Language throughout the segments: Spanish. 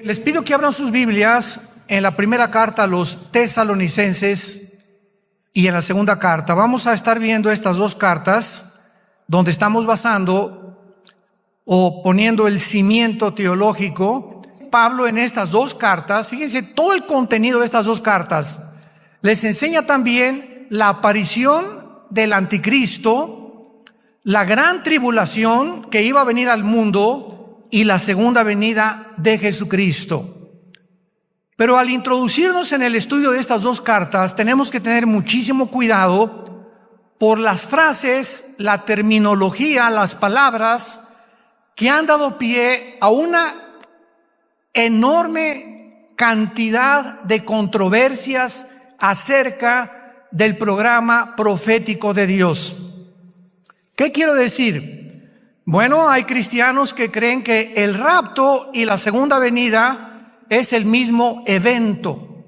Les pido que abran sus Biblias en la primera carta a los Tesalonicenses y en la segunda carta. Vamos a estar viendo estas dos cartas donde estamos basando o poniendo el cimiento teológico. Pablo en estas dos cartas, fíjense todo el contenido de estas dos cartas, les enseña también la aparición del anticristo, la gran tribulación que iba a venir al mundo y la segunda venida de Jesucristo. Pero al introducirnos en el estudio de estas dos cartas, tenemos que tener muchísimo cuidado por las frases, la terminología, las palabras que han dado pie a una enorme cantidad de controversias acerca del programa profético de Dios. ¿Qué quiero decir? Bueno, hay cristianos que creen que el rapto y la segunda venida es el mismo evento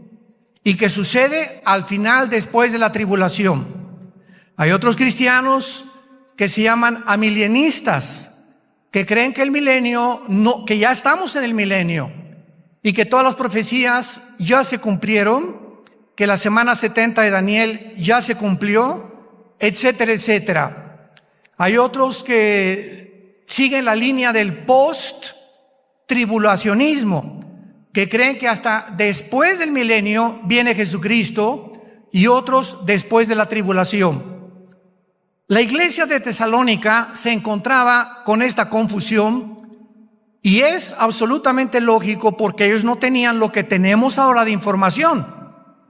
y que sucede al final después de la tribulación. Hay otros cristianos que se llaman amilienistas, que creen que el milenio, no, que ya estamos en el milenio y que todas las profecías ya se cumplieron, que la semana 70 de Daniel ya se cumplió, etcétera, etcétera. Hay otros que siguen la línea del post-tribulacionismo, que creen que hasta después del milenio viene Jesucristo, y otros después de la tribulación. La iglesia de Tesalónica se encontraba con esta confusión, y es absolutamente lógico porque ellos no tenían lo que tenemos ahora de información,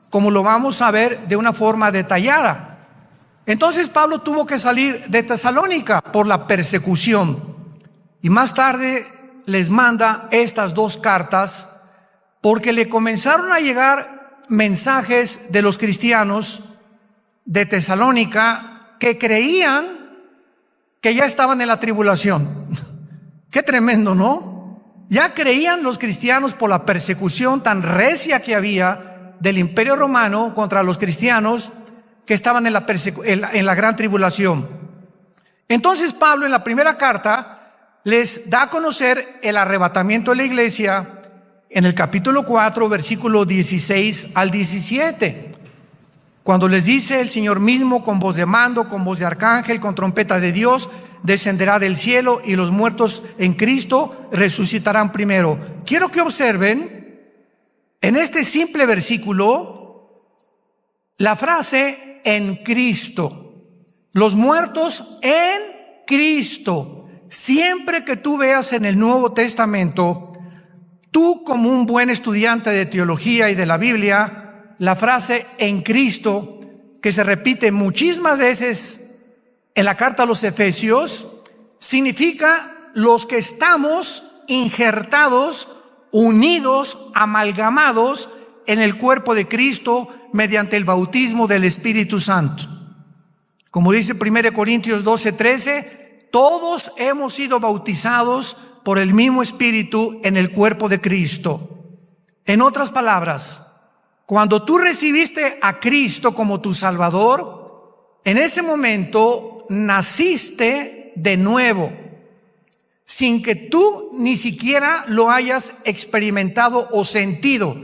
como lo vamos a ver de una forma detallada. Entonces Pablo tuvo que salir de Tesalónica por la persecución, y más tarde les manda estas dos cartas porque le comenzaron a llegar mensajes de los cristianos de Tesalónica que creían que ya estaban en la tribulación. Qué tremendo, ¿no? Ya creían los cristianos por la persecución tan recia que había del Imperio Romano contra los cristianos que estaban en la gran tribulación. Entonces Pablo en la primera carta les da a conocer el arrebatamiento de la iglesia en el capítulo 4, versículo 16 al 17, cuando les dice: el Señor mismo con voz de mando, con voz de arcángel, con trompeta de Dios, descenderá del cielo, y los muertos en Cristo resucitarán primero. Quiero que observen en este simple versículo la frase en Cristo, los muertos en Cristo. Siempre que tú veas en el Nuevo Testamento, tú como un buen estudiante de teología y de la Biblia, la frase en Cristo, que se repite muchísimas veces en la carta a los Efesios, significa los que estamos injertados, unidos, amalgamados en el cuerpo de Cristo mediante el bautismo del Espíritu Santo. Como dice 1 Corintios 12:13, todos hemos sido bautizados por el mismo Espíritu en el cuerpo de Cristo. En otras palabras, cuando tú recibiste a Cristo como tu Salvador, en ese momento naciste de nuevo, sin que tú ni siquiera lo hayas experimentado o sentido.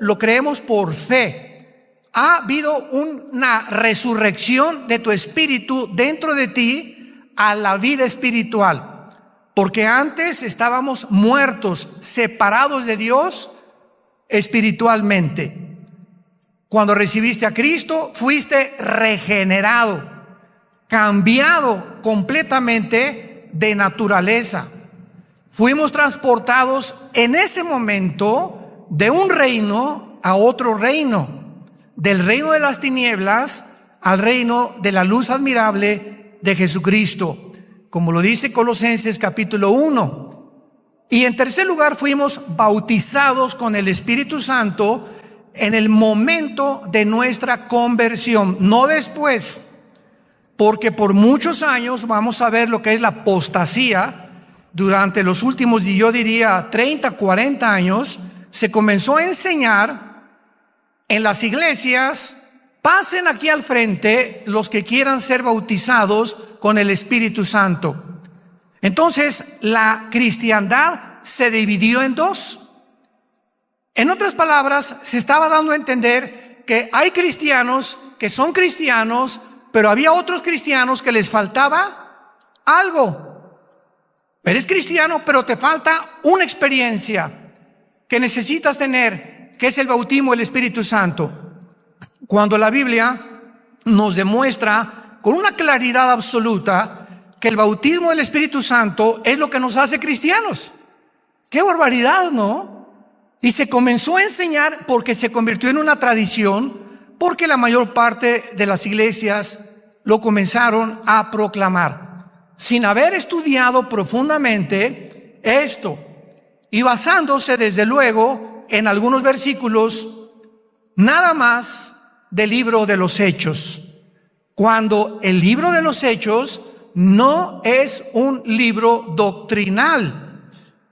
Lo creemos por fe. Ha habido una resurrección de tu espíritu dentro de ti a la vida espiritual, porque antes estábamos muertos, separados de Dios espiritualmente. Cuando recibiste a Cristo, fuiste regenerado, cambiado completamente de naturaleza. Fuimos transportados en ese momento de un reino a otro reino, del reino de las tinieblas al reino de la luz admirable de Jesucristo, como lo dice Colosenses capítulo 1. Y en tercer lugar, fuimos bautizados con el Espíritu Santo en el momento de nuestra conversión, no después, porque por muchos años vamos a ver lo que es la apostasía. Durante los últimos, yo diría 30, 40 años, se comenzó a enseñar en las iglesias: pasen aquí al frente los que quieran ser bautizados con el Espíritu Santo. Entonces la cristiandad se dividió en dos. En otras palabras, se estaba dando a entender que hay cristianos que son cristianos, pero había otros cristianos que les faltaba algo. Eres cristiano, pero te falta una experiencia que necesitas tener, que es el bautismo del Espíritu Santo. Cuando la Biblia nos demuestra con una claridad absoluta que el bautismo del Espíritu Santo es lo que nos hace cristianos. ¡Qué barbaridad!, ¿no? Y se comenzó a enseñar porque se convirtió en una tradición, porque la mayor parte de las iglesias lo comenzaron a proclamar, sin haber estudiado profundamente esto, y basándose desde luego en algunos versículos nada más del libro de los Hechos, cuando el libro de los Hechos no es un libro doctrinal,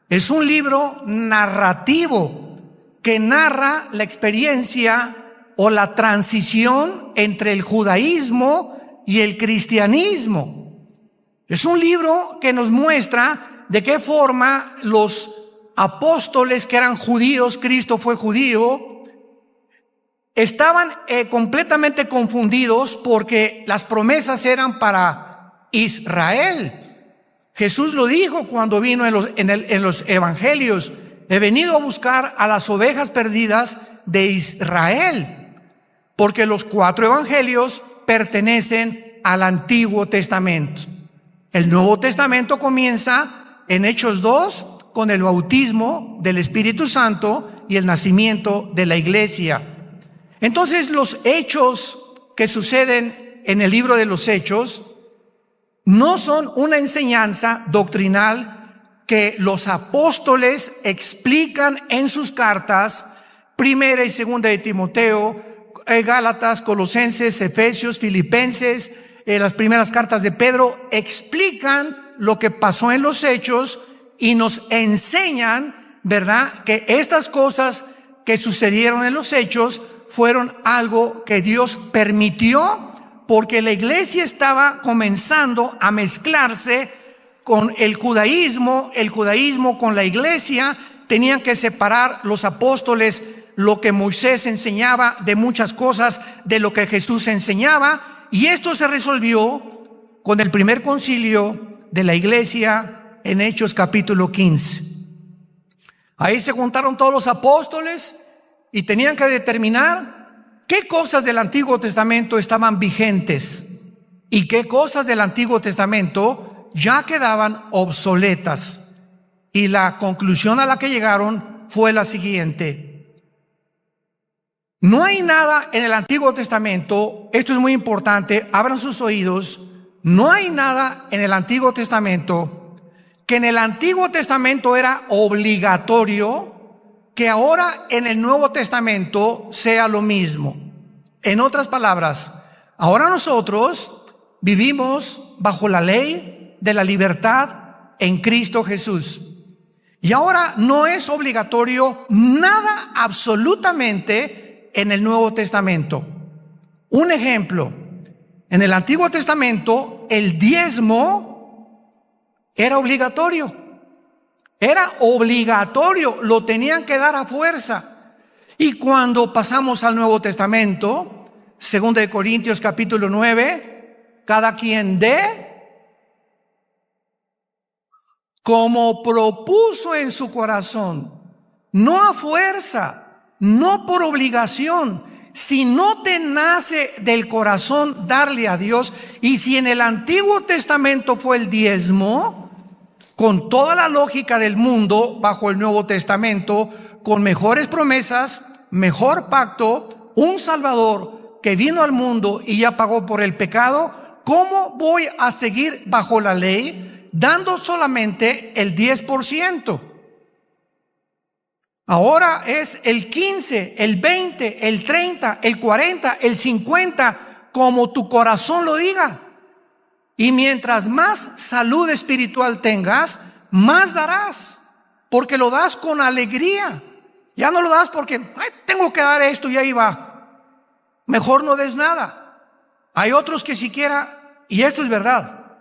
es un libro narrativo que narra la experiencia o la transición entre el judaísmo y el cristianismo. Es un libro que nos muestra de qué forma los apóstoles que eran judíos, Cristo fue judío, estaban completamente confundidos porque las promesas eran para Israel. Jesús lo dijo cuando vino en los evangelios: he venido a buscar a las ovejas perdidas de Israel, porque los 4 evangelios pertenecen al Antiguo Testamento. El Nuevo Testamento comienza en Hechos 2 con el bautismo del Espíritu Santo y el nacimiento de la iglesia. Entonces, los hechos que suceden en el libro de los Hechos no son una enseñanza doctrinal que los apóstoles explican en sus cartas, primera y segunda de Timoteo, Gálatas, Colosenses, Efesios, Filipenses, las primeras cartas de Pedro, explican lo que pasó en los hechos y nos enseñan, ¿verdad?, que estas cosas que sucedieron en los hechos fueron algo que Dios permitió, porque la iglesia estaba comenzando a mezclarse con el judaísmo con la iglesia. Tenían que separar los apóstoles lo que Moisés enseñaba de muchas cosas de lo que Jesús enseñaba, y esto se resolvió con el primer concilio de la iglesia en Hechos capítulo 15. Ahí se juntaron todos los apóstoles y tenían que determinar qué cosas del Antiguo Testamento estaban vigentes y qué cosas del Antiguo Testamento ya quedaban obsoletas. Y la conclusión a la que llegaron fue la siguiente: no hay nada en el Antiguo Testamento, esto es muy importante, abran sus oídos, no hay nada en el Antiguo Testamento que en el Antiguo Testamento era obligatorio que ahora en el Nuevo Testamento sea lo mismo. En otras palabras, ahora nosotros vivimos bajo la ley de la libertad en Cristo Jesús. Y ahora no es obligatorio nada absolutamente en el Nuevo Testamento. Un ejemplo: en el Antiguo Testamento el diezmo era obligatorio. Era obligatorio, lo tenían que dar a fuerza. Y cuando pasamos al Nuevo Testamento, 2 Corintios capítulo 9, cada quien dé como propuso en su corazón, no a fuerza, no por obligación. Si no te nace del corazón darle a Dios, y si en el Antiguo Testamento fue el diezmo, con toda la lógica del mundo, bajo el Nuevo Testamento, con mejores promesas, mejor pacto, un Salvador que vino al mundo y ya pagó por el pecado, ¿cómo voy a seguir bajo la ley dando solamente el 10%? Ahora es el 15, el 20, el 30, el 40, el 50, como tu corazón lo diga. Y mientras más salud espiritual tengas, más darás, porque lo das con alegría. Ya no lo das porque tengo que dar esto y ahí va. Mejor no des nada. Hay otros que siquiera, y esto es verdad,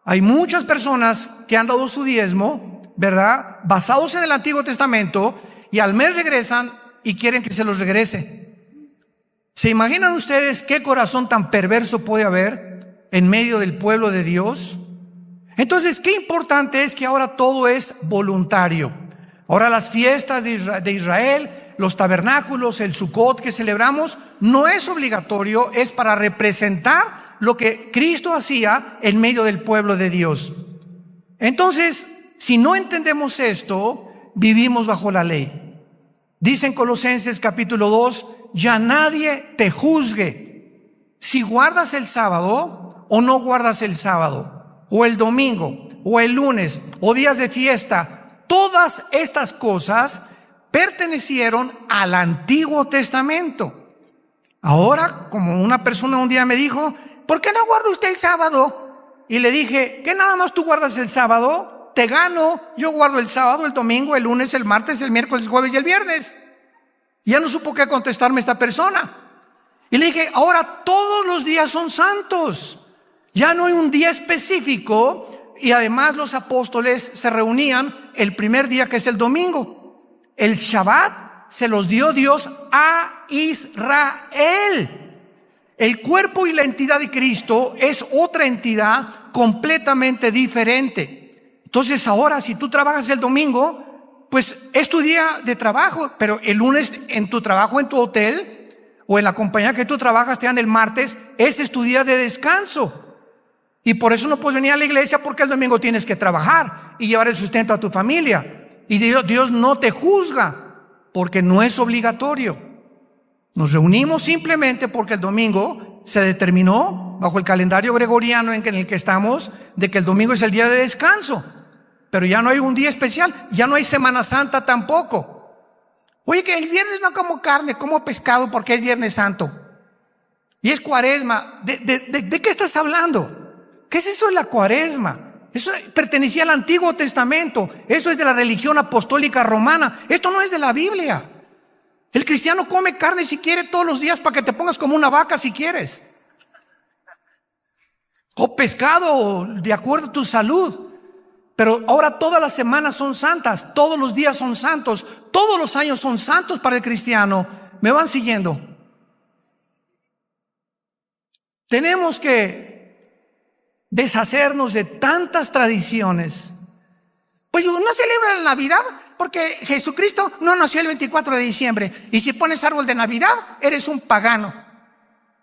hay muchas personas que han dado su diezmo, ¿verdad?, basados en el Antiguo Testamento, y al mes regresan y quieren que se los regrese. ¿Se imaginan ustedes qué corazón tan perverso puede haber en medio del pueblo de Dios? Entonces, qué importante es que ahora todo es voluntario. Ahora las fiestas de Israel, los tabernáculos, el Sukkot que celebramos, no es obligatorio, es para representar lo que Cristo hacía en medio del pueblo de Dios. Entonces, si no entendemos esto, vivimos bajo la ley. Dice en Colosenses capítulo 2, ya nadie te juzgue si guardas el sábado o no guardas el sábado, o el domingo, o el lunes, o días de fiesta. Todas estas cosas pertenecieron al Antiguo Testamento. Ahora, como una persona un día me dijo, ¿por qué no guarda usted el sábado? Y le dije, ¿qué nada más tú guardas el sábado? Te gano, yo guardo el sábado, el domingo, el lunes, el martes, el miércoles, el jueves y el viernes. Y ya no supo qué contestarme esta persona. Y le dije, ahora todos los días son santos. Ya no hay un día específico. Y además los apóstoles se reunían el primer día, que es el domingo. El Shabbat se los dio Dios a Israel. El cuerpo y la entidad de Cristo es otra entidad completamente diferente. Entonces ahora, si tú trabajas el domingo, pues es tu día de trabajo, pero el lunes en tu trabajo, en tu hotel o en la compañía que tú trabajas, te dan el martes, ese es tu día de descanso. Y por eso no puedes venir a la iglesia, porque el domingo tienes que trabajar y llevar el sustento a tu familia. Y Dios no te juzga, porque no es obligatorio. Nos reunimos simplemente porque el domingo se determinó, bajo el calendario gregoriano en el que estamos, de que el domingo es el día de descanso. Pero ya no hay un día especial, ya no hay Semana Santa tampoco. Oye, que el viernes no como carne, como pescado porque es Viernes Santo. Y es Cuaresma. ¿De qué estás hablando? ¿Qué es eso de la Cuaresma? Eso pertenecía al Antiguo Testamento. Eso es de la religión apostólica romana. Esto no es de la Biblia. El cristiano come carne si quiere todos los días para que te pongas como una vaca si quieres. O pescado, de acuerdo a tu salud. Pero ahora todas las semanas son santas, todos los días son santos, todos los años son santos para el cristiano. ¿Me van siguiendo? Tenemos que deshacernos de tantas tradiciones. Pues no celebra la Navidad porque Jesucristo no nació el 24 de diciembre. Y si pones árbol de Navidad, eres un pagano,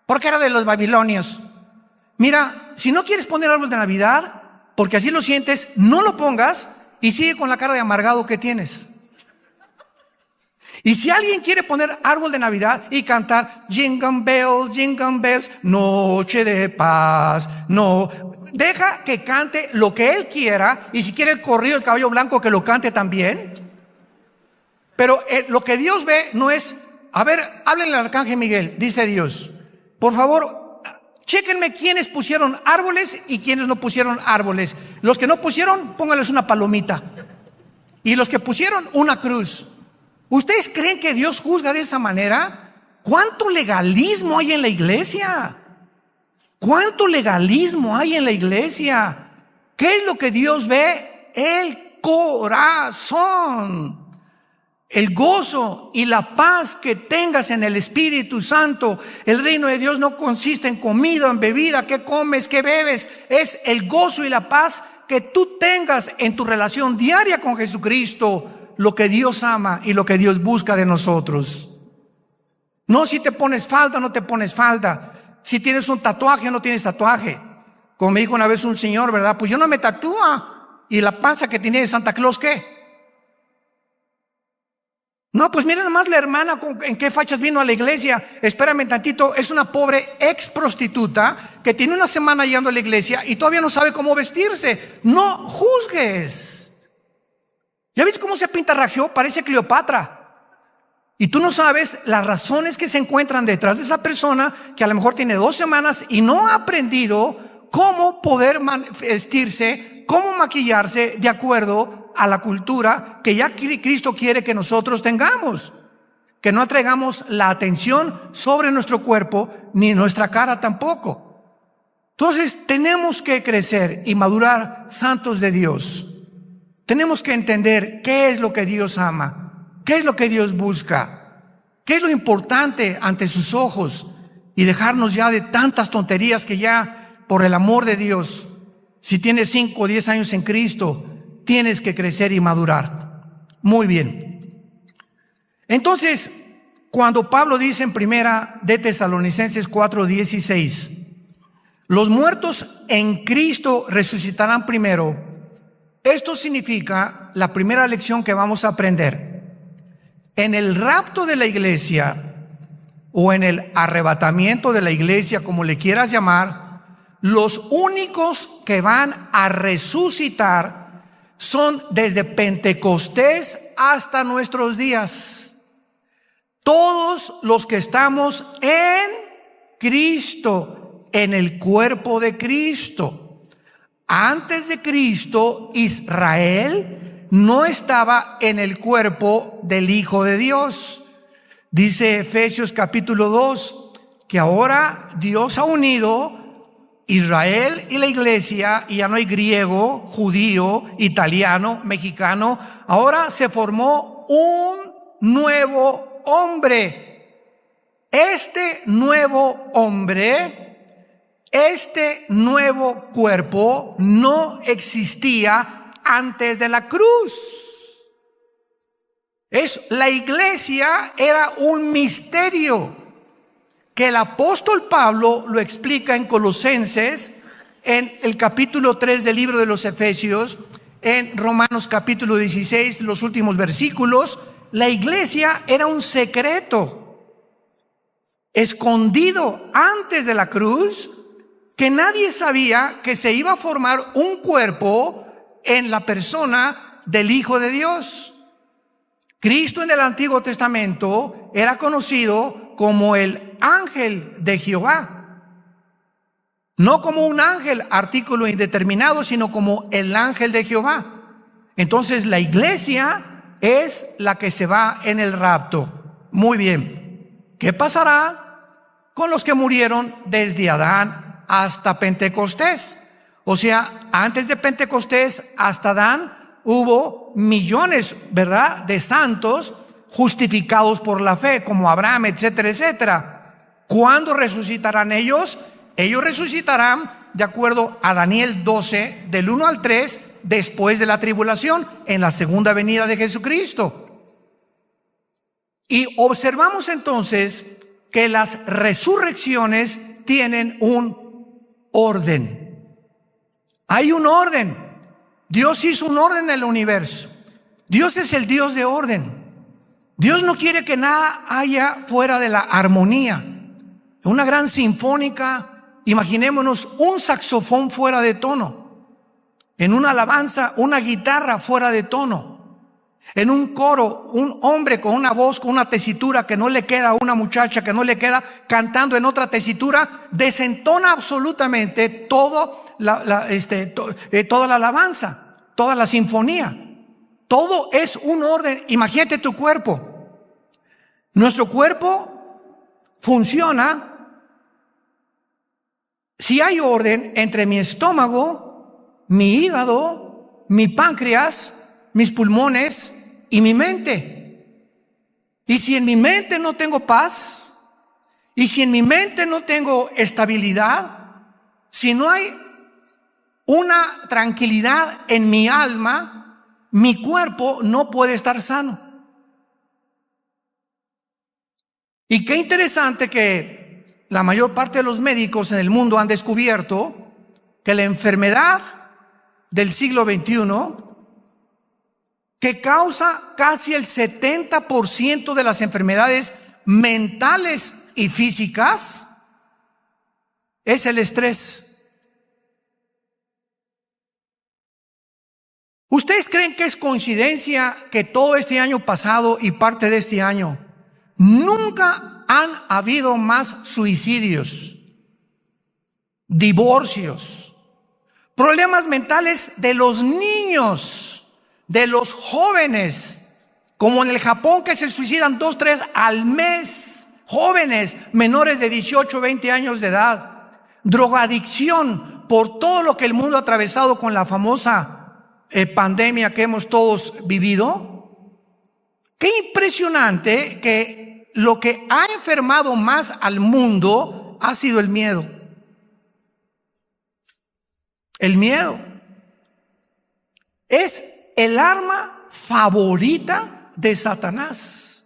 porque era de los babilonios. Mira, si no quieres poner árbol de Navidad, porque así lo sientes, no lo pongas y sigue con la cara de amargado que tienes. Y si alguien quiere poner árbol de Navidad y cantar jingle bells, noche de paz, no, deja que cante lo que él quiera, y si quiere el corrido del caballo blanco, que lo cante también. Pero lo que Dios ve no es, a ver, háblenle al arcángel Miguel, dice Dios, por favor, chéquenme quiénes pusieron árboles y quiénes no pusieron árboles. Los que no pusieron, pónganles una palomita, y los que pusieron, una cruz. ¿Ustedes creen que Dios juzga de esa manera? ¿Cuánto legalismo hay en la iglesia? ¿Cuánto legalismo hay en la iglesia? ¿Qué es lo que Dios ve? El corazón. El gozo y la paz que tengas en el Espíritu Santo. El reino de Dios no consiste en comida, en bebida, qué comes, qué bebes. Es el gozo y la paz que tú tengas en tu relación diaria con Jesucristo. Lo que Dios ama y lo que Dios busca de nosotros. No si te pones falda o no te pones falda, si tienes un tatuaje o no tienes tatuaje. Como me dijo una vez un señor, ¿verdad? Pues yo no me tatúa. ¿Y la panza que tiene de Santa Claus qué? No, pues miren nomás la hermana en qué fachas vino a la iglesia. Espérame tantito, es una pobre ex prostituta que tiene una semana llegando a la iglesia y todavía no sabe cómo vestirse. No juzgues. ¿Ya viste cómo se pintarrajeó? Parece Cleopatra. Y tú no sabes las razones que se encuentran detrás de esa persona que a lo mejor tiene 2 semanas y no ha aprendido cómo poder vestirse, cómo maquillarse de acuerdo a la cultura que ya Cristo quiere que nosotros tengamos. Que no atraigamos la atención sobre nuestro cuerpo ni nuestra cara tampoco. Entonces tenemos que crecer y madurar santos de Dios. Tenemos que entender qué es lo que Dios ama, qué es lo que Dios busca, qué es lo importante ante sus ojos y dejarnos ya de tantas tonterías que ya, por el amor de Dios, si tienes 5 o 10 años en Cristo, tienes que crecer y madurar. Muy bien. Entonces, cuando Pablo dice en primera de Tesalonicenses 4:16, los muertos en Cristo resucitarán primero. Esto significa la primera lección que vamos a aprender. En el rapto de la iglesia o en el arrebatamiento de la iglesia, como le quieras llamar, los únicos que van a resucitar son desde Pentecostés hasta nuestros días. Todos los que estamos en Cristo, en el cuerpo de Cristo. Antes de Cristo, Israel no estaba en el cuerpo del Hijo de Dios. Dice Efesios capítulo 2, que ahora Dios ha unido Israel y la iglesia, y ya no hay griego, judío, italiano, mexicano. Ahora se formó un nuevo hombre. Este nuevo hombre, este nuevo cuerpo no existía antes de la cruz. La iglesia era un misterio que el apóstol Pablo lo explica en Colosenses, en el capítulo 3 del libro de los Efesios, en Romanos capítulo 16, los últimos versículos. La iglesia era un secreto escondido antes de la cruz, que nadie sabía que se iba a formar un cuerpo en la persona del Hijo de Dios. Cristo en el Antiguo Testamento era conocido como el ángel de Jehová. No como un ángel, artículo indeterminado, sino como el ángel de Jehová. Entonces la iglesia es la que se va en el rapto. Muy bien. ¿Qué pasará con los que murieron desde Adán hasta Pentecostés? O sea, antes de Pentecostés hasta Adán hubo millones, ¿verdad?, de santos justificados por la fe, como Abraham, etcétera, etcétera. ¿Cuándo resucitarán ellos? Ellos resucitarán de acuerdo a Daniel 12, del 1 al 3, después de la tribulación, en la segunda venida de Jesucristo. Y observamos entonces que las resurrecciones tienen un orden. Hay un orden. Dios hizo un orden en el universo. Dios es el Dios de orden. Dios no quiere que nada haya fuera de la armonía. Una gran sinfónica, imaginémonos un saxofón fuera de tono. En una alabanza, una guitarra fuera de tono. En un coro, un hombre con una voz, con una tesitura que no le queda, a una muchacha que no le queda, cantando en otra tesitura, desentona absolutamente toda la alabanza, toda la sinfonía. Todo es un orden. Imagínate tu cuerpo. Nuestro cuerpo funciona si hay orden entre mi estómago, mi hígado, mi páncreas, mis pulmones y mi mente. Y si en mi mente no tengo paz, y si en mi mente no tengo estabilidad, si no hay una tranquilidad en mi alma, mi cuerpo no puede estar sano. Y qué interesante que la mayor parte de los médicos en el mundo han descubierto que la enfermedad del siglo XXI, que causa casi el 70% de las enfermedades mentales y físicas, es el estrés. ¿Ustedes creen que es coincidencia que todo este año pasado y parte de este año nunca han habido más suicidios, divorcios, problemas mentales de los niños, de los jóvenes, como en el Japón, que se suicidan 2, 3 al mes, jóvenes menores de 18, 20 años de edad, drogadicción por todo lo que el mundo ha atravesado con la famosa pandemia que hemos todos vivido. Qué impresionante que lo que ha enfermado más al mundo ha sido el miedo. El miedo es el arma favorita de Satanás.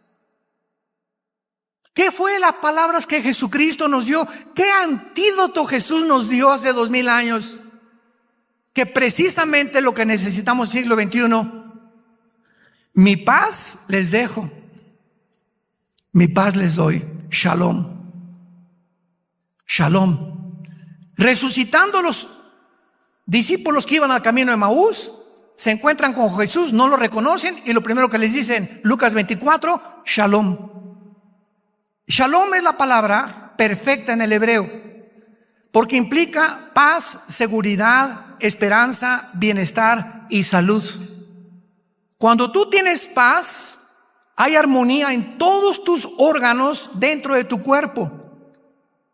¿Qué fue las palabras que Jesucristo nos dio? ¿Qué antídoto Jesús nos dio hace 2000 años? Que precisamente lo que necesitamos en el siglo XXI. Mi paz les dejo, mi paz les doy. Shalom. Shalom. Resucitando los discípulos que iban al camino de Emaús, se encuentran con Jesús, no lo reconocen, y lo primero que les dicen, Lucas 24, Shalom. Shalom es la palabra perfecta en el hebreo, porque implica paz, seguridad, esperanza, bienestar y salud. Cuando tú tienes paz, hay armonía en todos tus órganos dentro de tu cuerpo.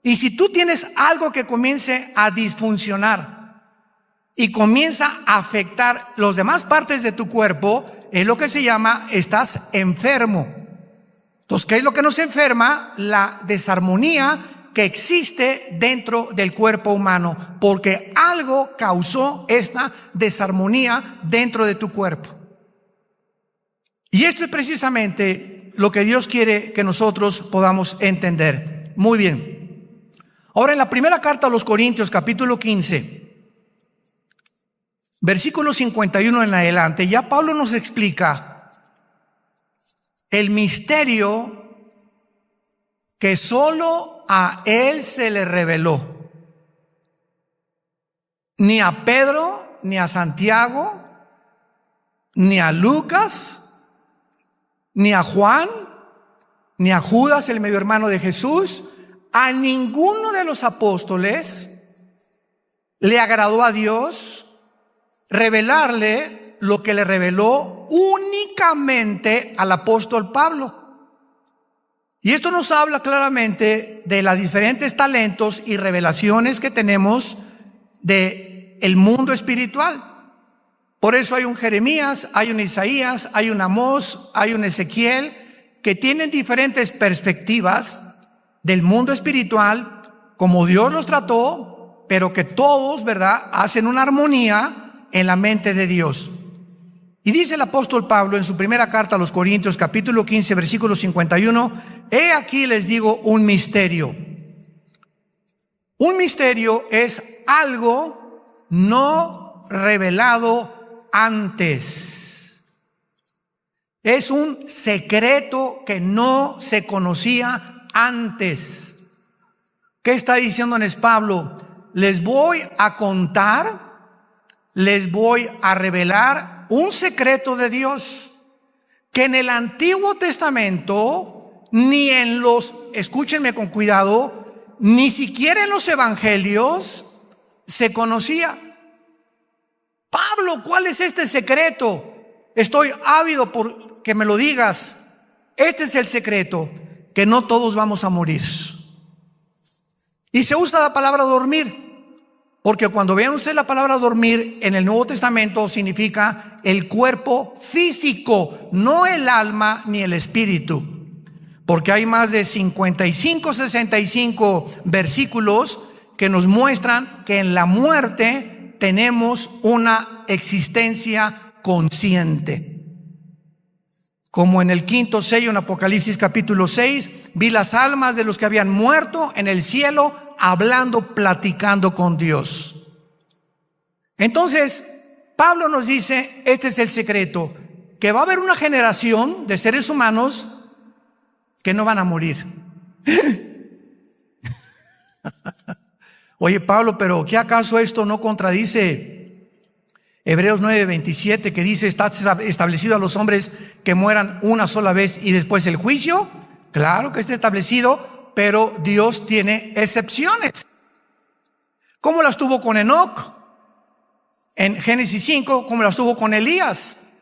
Y si tú tienes algo que comience a disfuncionar y comienza a afectar las demás partes de tu cuerpo, es lo que se llama, estás enfermo. Entonces, ¿qué es lo que nos enferma? La desarmonía que existe dentro del cuerpo humano, porque algo causó esta desarmonía dentro de tu cuerpo. Y esto es precisamente lo que Dios quiere que nosotros podamos entender. Muy bien. Ahora, en la primera carta a los Corintios, capítulo 15, versículo 51 en adelante, ya Pablo nos explica el misterio que solo a él se le reveló. Ni a Pedro, ni a Santiago, ni a Lucas, ni a Juan, ni a Judas, el medio hermano de Jesús, a ninguno de los apóstoles le agradó a Dios revelarle lo que le reveló únicamente al apóstol Pablo. Y esto nos habla claramente de los diferentes talentos y revelaciones que tenemos del mundo espiritual. Por eso hay un Jeremías, hay un Isaías, hay un Amós, hay un Ezequiel, que tienen diferentes perspectivas del mundo espiritual, como Dios los trató, pero que todos, ¿verdad?, hacen una armonía en la mente de Dios. Y dice el apóstol Pablo en su primera carta a los Corintios, capítulo 15, versículo 51, he aquí les digo un misterio. Un misterio es algo no revelado antes. Es un secreto que no se conocía antes. ¿Qué está diciéndoles Pablo? Les voy a contar, les voy a revelar un secreto de Dios que en el Antiguo Testamento ni en los, escúchenme con cuidado, ni siquiera en los evangelios se conocía. Pablo, ¿cuál es este secreto? Estoy ávido por que me lo digas. Este es el secreto, que no todos vamos a morir. Y se usa la palabra dormir, porque cuando vean ustedes la palabra dormir en el Nuevo Testamento significa el cuerpo físico, no el alma ni el espíritu. Porque hay más de 55, 65 versículos que nos muestran que en la muerte tenemos una existencia consciente. Como en el quinto sello en Apocalipsis capítulo 6, vi las almas de los que habían muerto en el cielo hablando, platicando con Dios. Entonces, Pablo nos dice, este es el secreto, que va a haber una generación de seres humanos que no van a morir. Oye, Pablo, pero ¿qué acaso esto no contradice Hebreos 9:27, que dice, está establecido a los hombres que mueran una sola vez y después el juicio? Claro que está establecido, pero Dios tiene excepciones. ¿Cómo las tuvo con Enoc en Génesis 5? ¿Cómo las tuvo con Elías?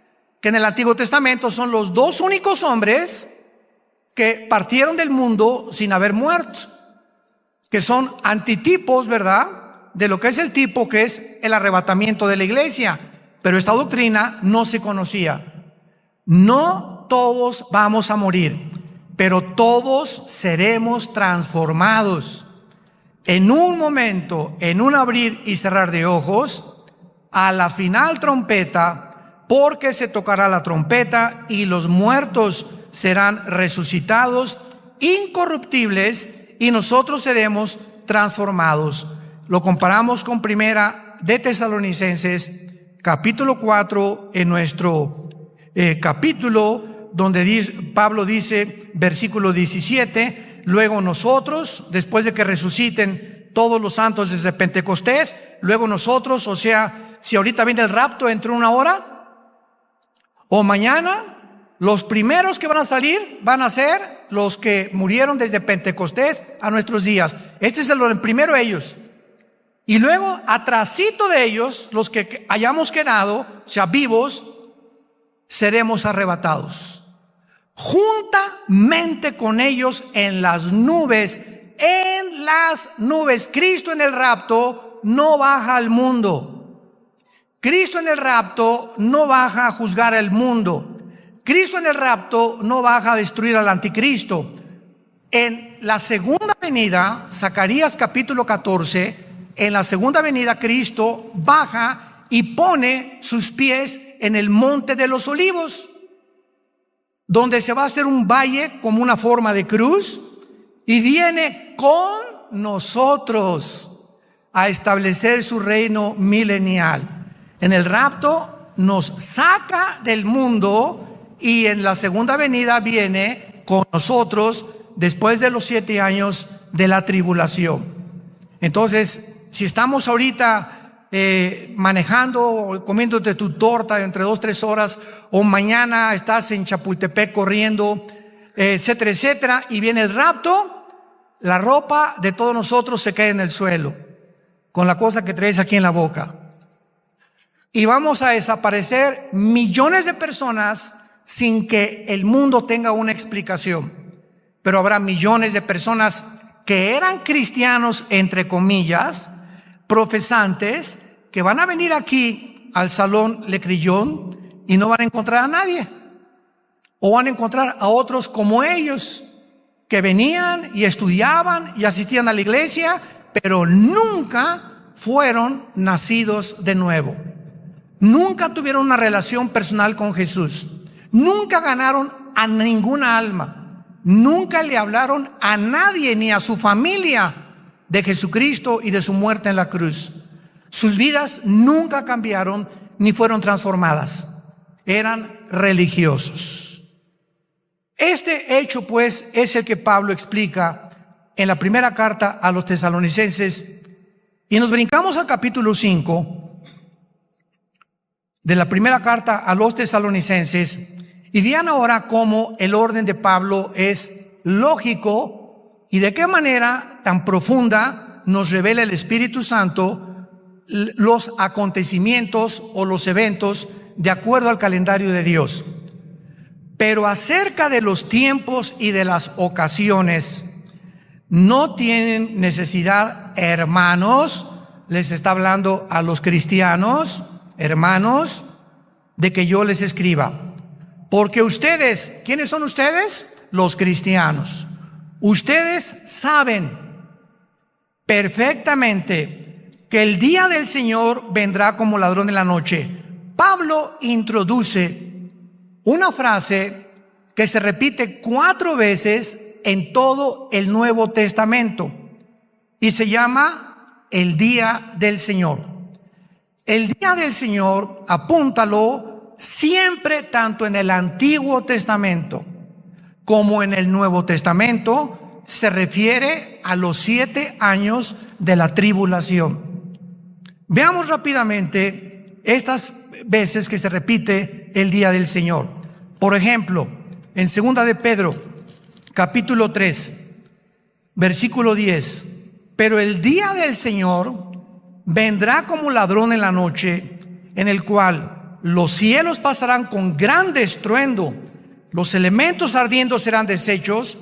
Que en el Antiguo Testamento son los dos únicos hombres que partieron del mundo sin haber muerto, que son antitipos, ¿verdad?, de lo que es el tipo que es el arrebatamiento de la iglesia. pero esta doctrina no se conocía. No todos vamos a morir, pero todos seremos transformados. En un momento, en un abrir y cerrar de ojos, a la final trompeta, porque se tocará la trompeta y los muertos serán resucitados incorruptibles y nosotros seremos transformados. Lo comparamos con Primera de Tesalonicenses, capítulo 4, en nuestro capítulo, donde Pablo dice, versículo 17, luego nosotros, después de que resuciten todos los santos desde Pentecostés, luego nosotros, o sea, si ahorita viene el rapto entre una hora o mañana, los primeros que van a salir van a ser los que murieron desde Pentecostés a nuestros días. Este es el primero ellos. Y luego, atrasito de ellos, los que hayamos quedado, o sea, vivos, seremos arrebatados juntamente con ellos en las nubes. En las nubes. Cristo en el rapto no baja al mundo. Cristo en el rapto no baja a juzgar al mundo. Cristo en el rapto no baja a destruir al anticristo. En la segunda venida, Zacarías capítulo 14, en la segunda venida Cristo baja y pone sus pies en el monte de los olivos, donde se va a hacer un valle como una forma de cruz, y viene con nosotros a establecer su reino milenial. En el rapto nos saca del mundo y en la segunda venida viene con nosotros después de los 7 años de la tribulación. Entonces, si estamos ahorita manejando, comiéndote tu torta entre 2-3 horas, o mañana estás en Chapultepec corriendo, etcétera, etcétera, y viene el rapto, la ropa de todos nosotros se cae en el suelo, con la cosa que traes aquí en la boca. Y vamos a desaparecer millones de personas sin que el mundo tenga una explicación. Pero habrá millones de personas que eran cristianos, entre comillas, profesantes, que van a venir aquí al Salón Le Crillon y no van a encontrar a nadie. O van a encontrar a otros como ellos, que venían y estudiaban y asistían a la iglesia, pero nunca fueron nacidos de nuevo. Nunca tuvieron una relación personal con Jesús. Nunca ganaron a ninguna alma. Nunca le hablaron a nadie, ni a su familia, de Jesucristo y de su muerte en la cruz. Sus vidas nunca cambiaron ni fueron transformadas. Eran religiosos. Este hecho, pues, es el que Pablo explica en la primera carta a los tesalonicenses. Y nos brincamos al capítulo 5 de la primera carta a los tesalonicenses. Y vean ahora cómo el orden de Pablo es lógico y de qué manera tan profunda nos revela el Espíritu Santo los acontecimientos o los eventos de acuerdo al calendario de Dios. Pero acerca de los tiempos y de las ocasiones, no tienen necesidad, hermanos, les está hablando a los cristianos, hermanos, de que yo les escriba. Porque ustedes, ¿quiénes son ustedes? Los cristianos. Ustedes saben perfectamente que el día del Señor vendrá como ladrón en la noche. Pablo introduce una frase que se repite 4 veces en todo el Nuevo Testamento y se llama el día del Señor. El día del Señor, apúntalo, siempre tanto en el Antiguo Testamento como en el Nuevo Testamento se refiere a los 7 años de la tribulación. Veamos rápidamente estas veces que se repite el día del Señor. Por ejemplo, en 2 de Pedro, capítulo 3, versículo 10. Pero el día del Señor vendrá como ladrón en la noche, en el cual los cielos pasarán con gran estruendo, los elementos ardiendo serán deshechos,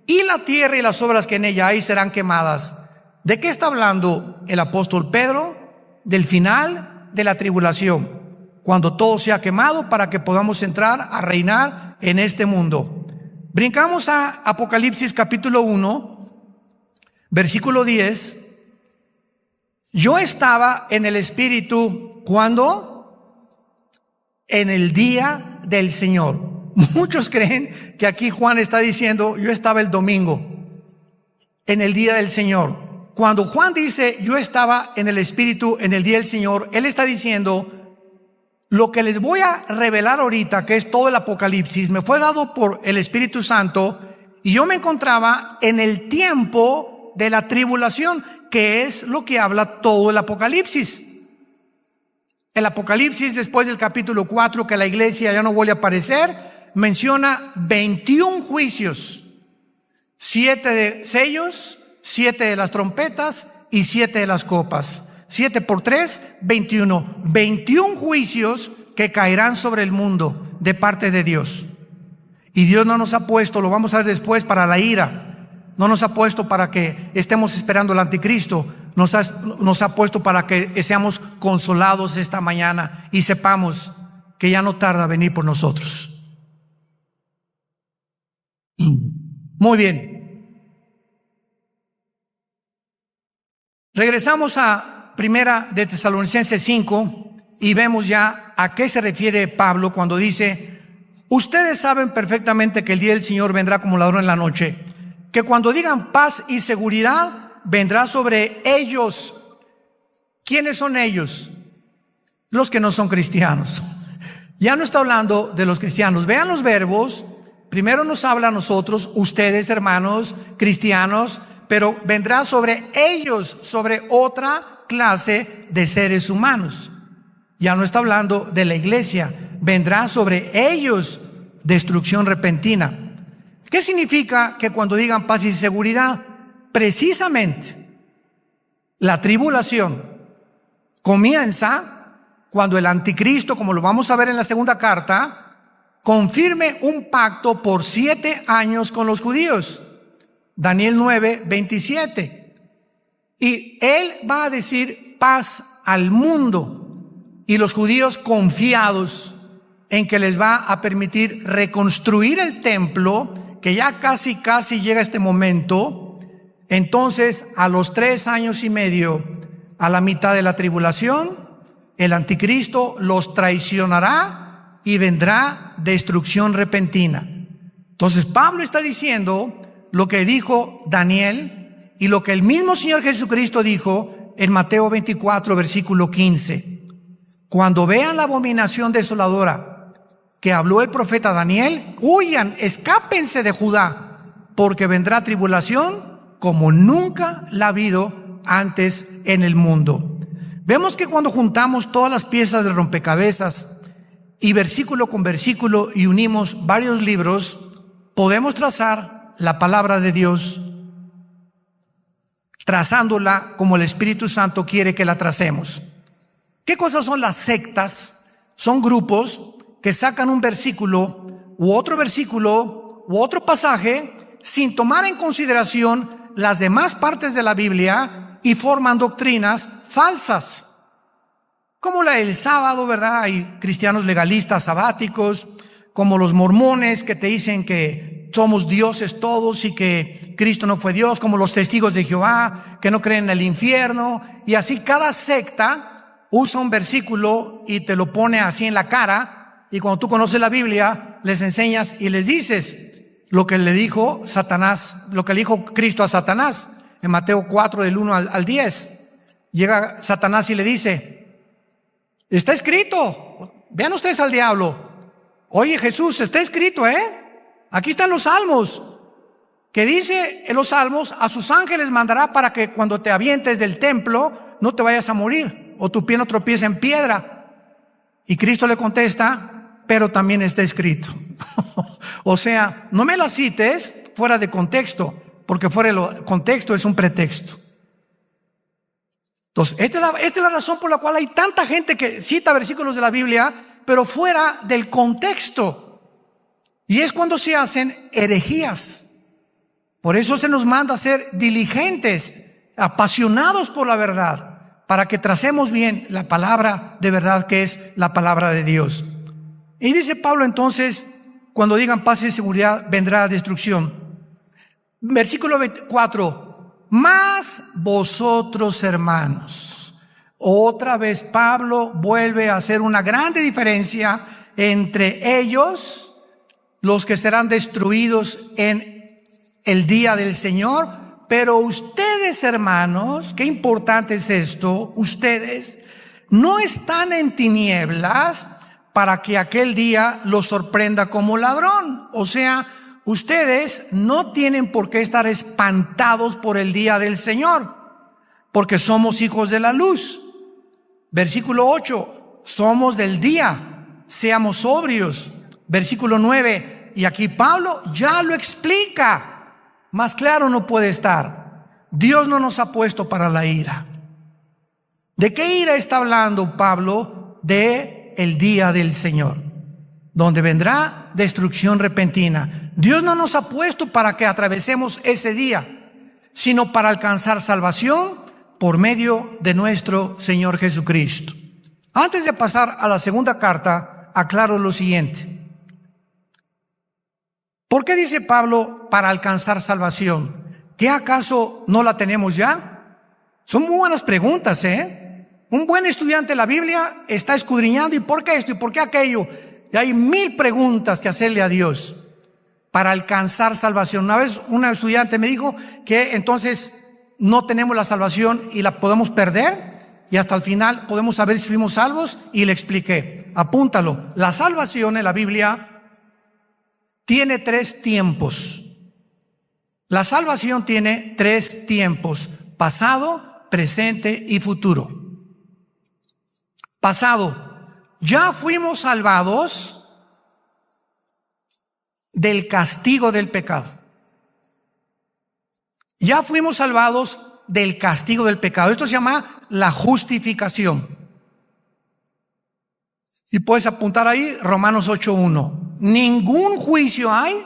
y la tierra y las obras que en ella hay serán quemadas. ¿De qué está hablando el apóstol Pedro? Del final de la tribulación. cuando todo sea quemado, para que podamos entrar a reinar en este mundo. Brincamos a Apocalipsis capítulo 1, versículo 10. Yo estaba en el Espíritu, ¿cuándo? En el día del Señor. Muchos creen que aquí Juan está diciendo, yo estaba el domingo, en el día del Señor. Cuando Juan dice, yo estaba en el Espíritu, en el día del Señor, él está diciendo, lo que les voy a revelar ahorita, que es todo el Apocalipsis, me fue dado por el Espíritu Santo, y yo me encontraba en el tiempo de la tribulación, que es lo que habla todo el Apocalipsis. El Apocalipsis, después del capítulo 4, que la iglesia ya no vuelve a aparecer, menciona 21 juicios, 7 de sellos, 7 de las trompetas y 7 de las copas. 7 por 3, 21. 21 juicios que caerán sobre el mundo de parte de Dios. Y Dios no nos ha puesto, lo vamos a ver después, para la ira. No nos ha puesto para que estemos esperando al anticristo. Nos ha puesto para que seamos consolados esta mañana y sepamos que ya no tarda venir por nosotros. Muy bien. Regresamos a Primera de Tesalonicenses 5 y vemos ya a qué se refiere Pablo cuando dice: ustedes saben perfectamente que el día del Señor vendrá como ladrón en la noche, que cuando digan paz y seguridad, vendrá sobre ellos. ¿Quiénes son ellos? Los que no son cristianos. Ya no está hablando de los cristianos. Vean los verbos. Primero nos habla a nosotros, ustedes hermanos cristianos, pero vendrá sobre ellos, sobre otra clase de seres humanos. Ya no está hablando de la iglesia, vendrá sobre ellos destrucción repentina. ¿Qué significa que cuando digan paz y seguridad? Precisamente la tribulación comienza cuando el anticristo, como lo vamos a ver en la segunda carta, confirme un pacto por 7 años con los judíos. Daniel 9, 27. Y él va a decir paz al mundo. Y los judíos, confiados en que les va a permitir reconstruir el templo, que ya casi llega este momento, entonces a los 3 años y medio, a la mitad de la tribulación, el anticristo los traicionará y vendrá destrucción repentina. Entonces Pablo está diciendo lo que dijo Daniel y lo que el mismo Señor Jesucristo dijo en Mateo 24, versículo 15. Cuando vean la abominación desoladora que habló el profeta Daniel, huyan, escápense de Judá, porque vendrá tribulación como nunca la ha habido antes en el mundo. Vemos que cuando juntamos todas las piezas del rompecabezas y versículo con versículo y unimos varios libros, podemos trazar la palabra de Dios, trazándola como el Espíritu Santo quiere que la tracemos. ¿Qué cosas son las sectas? Son grupos que sacan un versículo u otro pasaje sin tomar en consideración las demás partes de la Biblia y forman doctrinas falsas. Como la del sábado, ¿verdad? Hay cristianos legalistas sabáticos, como los mormones que te dicen que somos dioses todos y que Cristo no fue Dios, como los testigos de Jehová que no creen en el infierno. Y así cada secta usa un versículo y te lo pone así en la cara, y cuando tú conoces la Biblia les enseñas y les dices lo que le dijo Satanás, lo que le dijo Cristo a Satanás en Mateo 4 del 1 al 10. Llega Satanás y le dice: está escrito. Vean ustedes al diablo. Oye, Jesús, está escrito, aquí están los salmos, que dice en los salmos: a sus ángeles mandará para que cuando te avientes del templo no te vayas a morir, o tu pie no tropiece en piedra. Y Cristo le contesta: pero también está escrito. O sea, no me la cites fuera de contexto, porque fuera de contexto es un pretexto. Entonces, esta es la razón por la cual hay tanta gente que cita versículos de la Biblia, pero fuera del contexto. Y es cuando se hacen herejías. Por eso se nos manda a ser diligentes, apasionados por la verdad, para que tracemos bien la palabra de verdad que es la palabra de Dios. Y dice Pablo entonces, cuando digan paz y seguridad, vendrá destrucción. Versículo 24, mas vosotros, hermanos. Otra vez Pablo vuelve a hacer una grande diferencia entre ellos, los que serán destruidos en el día del Señor, pero ustedes, hermanos, qué importante es esto, ustedes no están en tinieblas para que aquel día los sorprenda como ladrón. O sea, ustedes no tienen por qué estar espantados por el día del Señor, porque somos hijos de la luz. Versículo 8, somos del día, seamos sobrios. Versículo 9, y aquí Pablo ya lo explica, más claro no puede estar. Dios no nos ha puesto para la ira. ¿De qué ira está hablando Pablo? De el día del Señor, donde vendrá destrucción repentina. Dios no nos ha puesto para que atravesemos ese día, sino para alcanzar salvación por medio de nuestro Señor Jesucristo. Antes de pasar a la segunda carta, aclaro lo siguiente. ¿Por qué dice Pablo para alcanzar salvación? ¿Qué acaso no la tenemos ya? Son muy buenas preguntas, Un buen estudiante de la Biblia está escudriñando, ¿y por qué esto? ¿Y por qué aquello? Y hay 1000 preguntas que hacerle a Dios para alcanzar salvación. Una vez una estudiante me dijo que entonces no tenemos la salvación y la podemos perder, y hasta el final podemos saber si fuimos salvos, y le expliqué, apúntalo, la salvación en la Biblia tiene 3 tiempos. La salvación tiene 3 tiempos: pasado, presente y futuro. Pasado, ya fuimos salvados del castigo del pecado. Ya fuimos salvados del castigo del pecado. Esto se llama la justificación. Y puedes apuntar ahí Romanos 8:1. Ningún juicio hay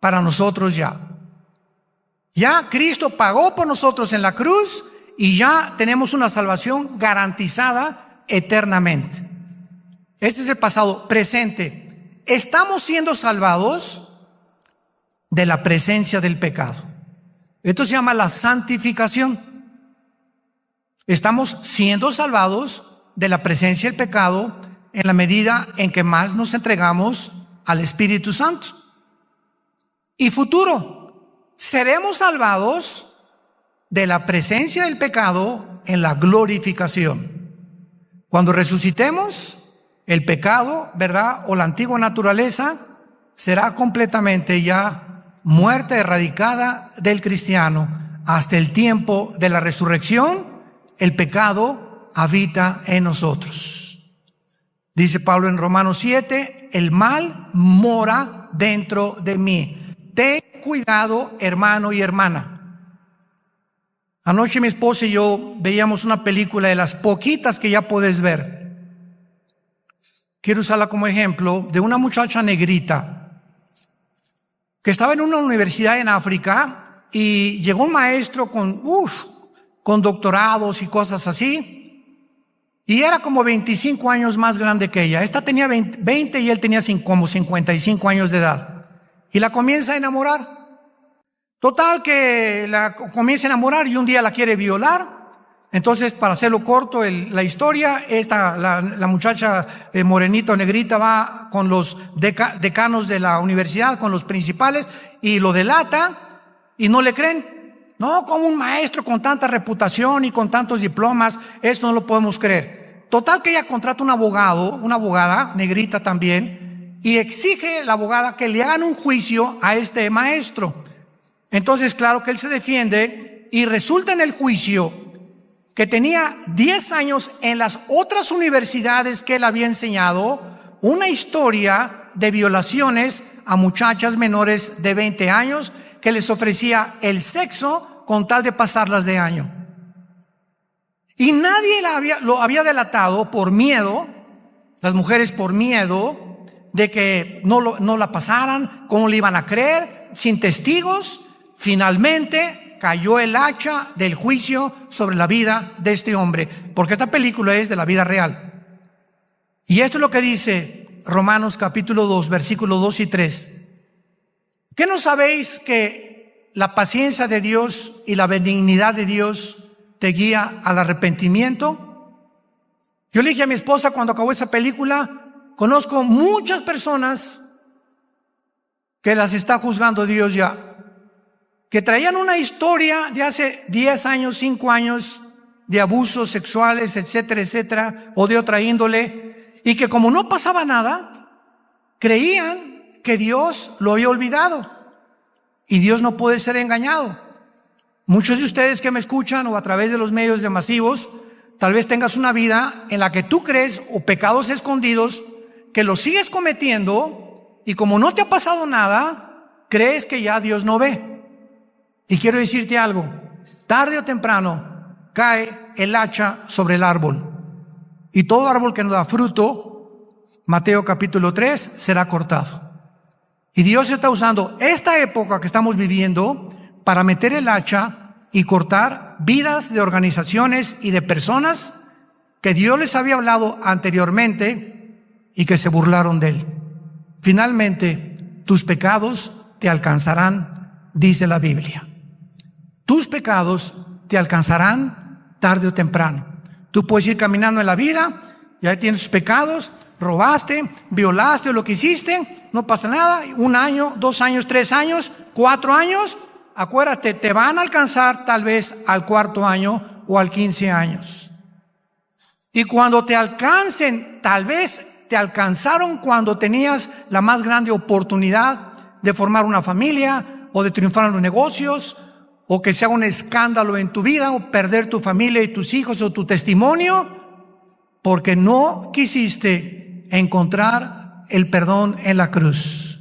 para nosotros ya. Ya Cristo pagó por nosotros en la cruz y ya tenemos una salvación garantizada eternamente. Este es el pasado. Presente, estamos siendo salvados de la presencia del pecado. Esto se llama la santificación. Estamos siendo salvados de la presencia del pecado en la medida en que más nos entregamos al Espíritu Santo. Y futuro, seremos salvados de la presencia del pecado en la glorificación. Cuando resucitemos, el pecado, ¿verdad?, o la antigua naturaleza será completamente ya muerta, erradicada del cristiano. Hasta el tiempo de la resurrección, el pecado habita en nosotros. Dice Pablo en Romanos 7, el mal mora dentro de mí. Ten cuidado, hermano y hermana. Anoche mi esposa y yo veíamos una película de las poquitas que ya puedes ver. Quiero usarla como ejemplo de una muchacha negrita que estaba en una universidad en África y llegó un maestro con doctorados y cosas así, y era como 25 años más grande que ella. Esta tenía 20 y él tenía como 55 años de edad, y la comienza a enamorar. Total que la comienza a enamorar y un día la quiere violar. Entonces, para hacerlo corto la historia, la muchacha morenita o negrita va con los decanos de la universidad, con los principales, y lo delata y no le creen. No, como un maestro con tanta reputación y con tantos diplomas, esto no lo podemos creer. Total que ella contrata un abogado, una abogada negrita también, y exige la abogada que le hagan un juicio a este maestro. Entonces, claro que él se defiende y resulta en el juicio que tenía 10 años en las otras universidades que él había enseñado una historia de violaciones a muchachas menores de 20 años que les ofrecía el sexo con tal de pasarlas de año. Y nadie lo había delatado por miedo, las mujeres por miedo de que no la pasaran, cómo le iban a creer, sin testigos. Finalmente cayó el hacha del juicio sobre la vida de este hombre, porque esta película es de la vida real. Y esto es lo que dice Romanos capítulo 2, versículos 2 y 3. ¿Qué no sabéis que la paciencia de Dios y la benignidad de Dios te guía al arrepentimiento? Yo le dije a mi esposa cuando acabó esa película, conozco muchas personas que las está juzgando Dios ya, que traían una historia de hace 10 años, 5 años, de abusos sexuales, etcétera, etcétera, o de otra índole, y que como no pasaba nada, creían que Dios lo había olvidado. Y Dios no puede ser engañado. Muchos de ustedes que me escuchan o a través de los medios de masivos, tal vez tengas una vida en la que tú crees, o pecados escondidos, que los sigues cometiendo, y como no te ha pasado nada, crees que ya Dios no ve. Y quiero decirte algo, tarde o temprano cae el hacha sobre el árbol, y todo árbol que no da fruto, Mateo capítulo 3, será cortado. Y Dios está usando esta época que estamos viviendo para meter el hacha y cortar vidas de organizaciones y de personas que Dios les había hablado anteriormente y que se burlaron de Él. Finalmente, tus pecados te alcanzarán, dice la Biblia. Tus pecados te alcanzarán tarde o temprano. Tú puedes ir caminando en la vida y ahí tienes tus pecados, robaste, violaste o lo que hiciste, no pasa nada, 1 año, 2 años, 3 años, 4 años, acuérdate, te van a alcanzar tal vez al 4.º año o al 15 años. Y cuando te alcancen, tal vez te alcanzaron cuando tenías la más grande oportunidad de formar una familia o de triunfar en los negocios, o que sea un escándalo en tu vida, o perder tu familia y tus hijos o tu testimonio, porque no quisiste encontrar el perdón en la cruz.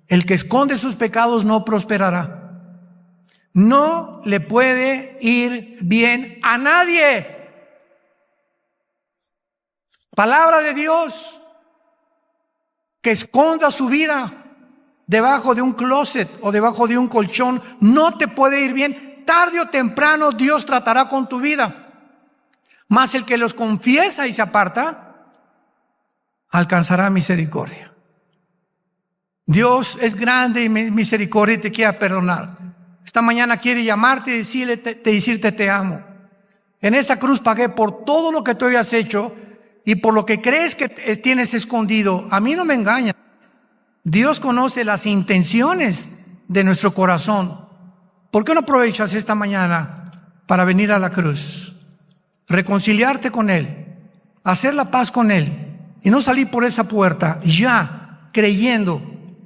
El que esconde sus pecados no prosperará. No le puede ir bien a nadie. Palabra de Dios, que esconda su vida debajo de un closet o debajo de un colchón, no te puede ir bien. Tarde o temprano Dios tratará con tu vida. Mas el que los confiesa y se aparta, alcanzará misericordia. Dios es grande y misericordia y te quiere perdonar. Esta mañana quiere llamarte y decirte te amo. En esa cruz pagué por todo lo que tú habías hecho y por lo que crees que tienes escondido. A mí no me engaña. Dios conoce las intenciones de nuestro corazón. ¿Por qué no aprovechas esta mañana para venir a la cruz? Reconciliarte con Él, hacer la paz con Él y no salir por esa puerta ya creyendo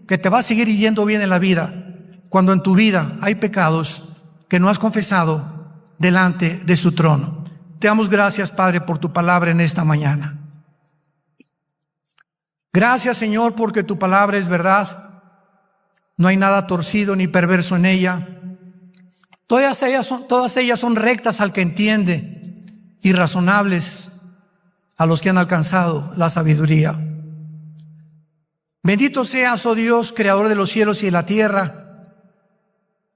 que te va a seguir yendo bien en la vida, cuando en tu vida hay pecados que no has confesado delante de su trono. Te damos gracias, Padre, por tu palabra en esta mañana. Gracias, Señor, porque tu palabra es verdad. No hay nada torcido ni perverso en ella. Todas ellas son rectas al que entiende y razonables a los que han alcanzado la sabiduría. Bendito seas, oh Dios, creador de los cielos y de la tierra,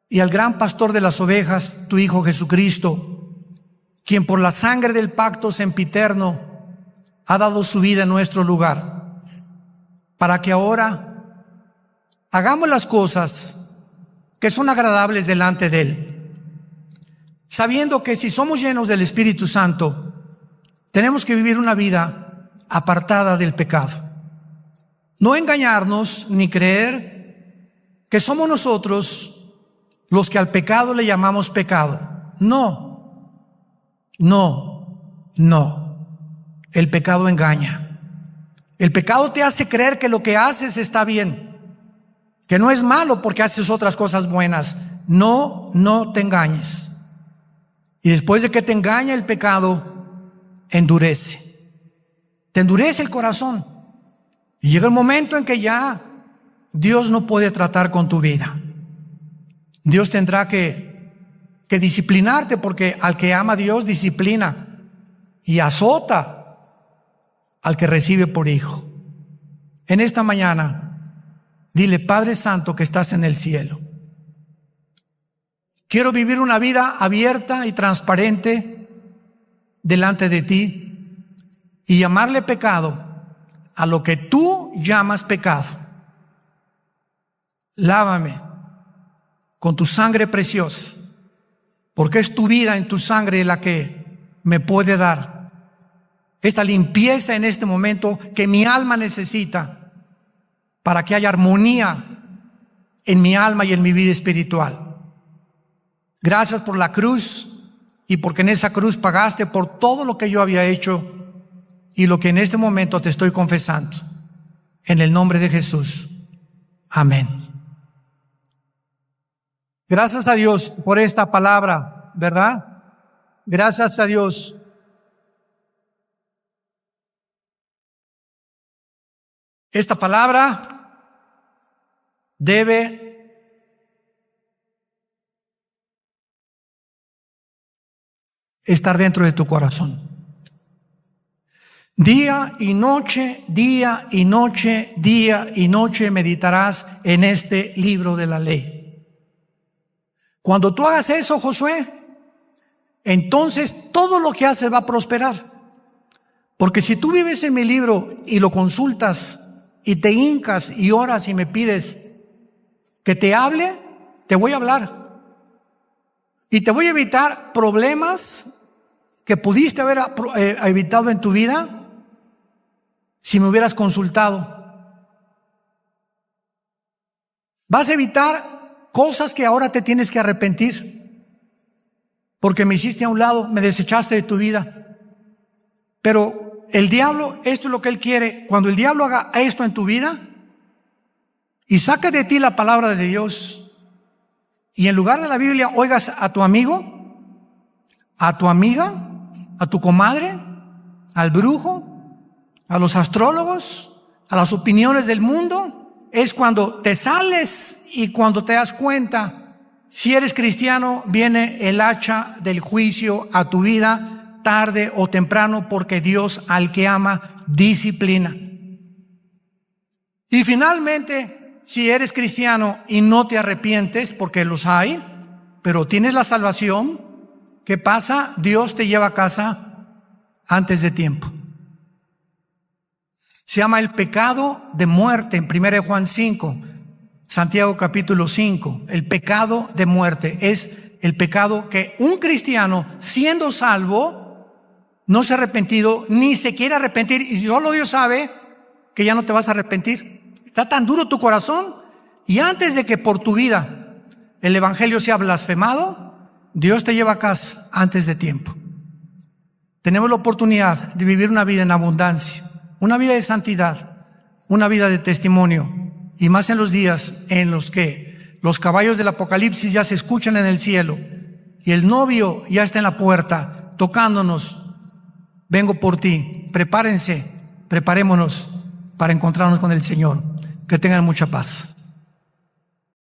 y al gran pastor de las ovejas, tu Hijo Jesucristo, quien por la sangre del pacto sempiterno ha dado su vida en nuestro lugar, para que ahora hagamos las cosas que son agradables delante de Él, sabiendo que si somos llenos del Espíritu Santo, tenemos que vivir una vida apartada del pecado. No engañarnos ni creer que somos nosotros los que al pecado le llamamos pecado. No. El pecado engaña. El pecado te hace creer que lo que haces está bien, que no es malo porque haces otras cosas buenas. No te engañes. Y después de que te engaña el pecado, endurece. Te endurece el corazón. Y llega el momento en que ya Dios no puede tratar con tu vida. Dios tendrá que disciplinarte, porque al que ama a Dios disciplina y azota al que recibe por hijo. En esta mañana, dile: Padre Santo que estás en el cielo, Quiero vivir una vida abierta y transparente delante de ti y llamarle pecado a lo que tú llamas pecado. Lávame con tu sangre preciosa, porque es tu vida en tu sangre la que me puede dar esta limpieza en este momento que mi alma necesita para que haya armonía en mi alma y en mi vida espiritual. Gracias por la cruz y porque en esa cruz pagaste por todo lo que yo había hecho y lo que en este momento te estoy confesando. En el nombre de Jesús. Amén. Gracias a Dios por esta palabra, ¿verdad? Gracias a Dios. Esta palabra debe estar dentro de tu corazón. Día y noche, día y noche, día y noche meditarás en este libro de la ley. Cuando tú hagas eso, Josué, entonces todo lo que haces va a prosperar. Porque si tú vives en mi libro y lo consultas y te hincas y oras y me pides que te hable, te voy a hablar. Y te voy a evitar problemas que pudiste haber evitado en tu vida si me hubieras consultado. Vas a evitar cosas que ahora te tienes que arrepentir, porque me hiciste a un lado, me desechaste de tu vida. Pero el diablo, esto es lo que él quiere. Cuando el diablo haga esto en tu vida y saque de ti la palabra de Dios, y en lugar de la Biblia oigas a tu amigo, a tu amiga, a tu comadre, al brujo, a los astrólogos, a las opiniones del mundo, es cuando te sales y cuando te das cuenta, si eres cristiano, viene el hacha del juicio a tu vida tarde o temprano, porque Dios al que ama disciplina. Y finalmente, si eres cristiano y no te arrepientes, porque los hay, pero tienes la salvación, ¿qué pasa? Dios te lleva a casa antes de tiempo. Se llama el pecado de muerte en 1 Juan 5, Santiago capítulo 5. El pecado de muerte es el pecado que un cristiano, siendo salvo, no se ha arrepentido, ni se quiere arrepentir, y solo Dios sabe que ya no te vas a arrepentir. Está tan duro tu corazón, y antes de que por tu vida el evangelio sea blasfemado, Dios te lleva a casa antes de tiempo. Tenemos la oportunidad de vivir una vida en abundancia, una vida de santidad, una vida de testimonio, y más en los días en los que los caballos del Apocalipsis ya se escuchan en el cielo y el novio ya está en la puerta tocándonos. Vengo por ti. Prepárense, preparémonos para encontrarnos con el Señor. Que tengan mucha paz.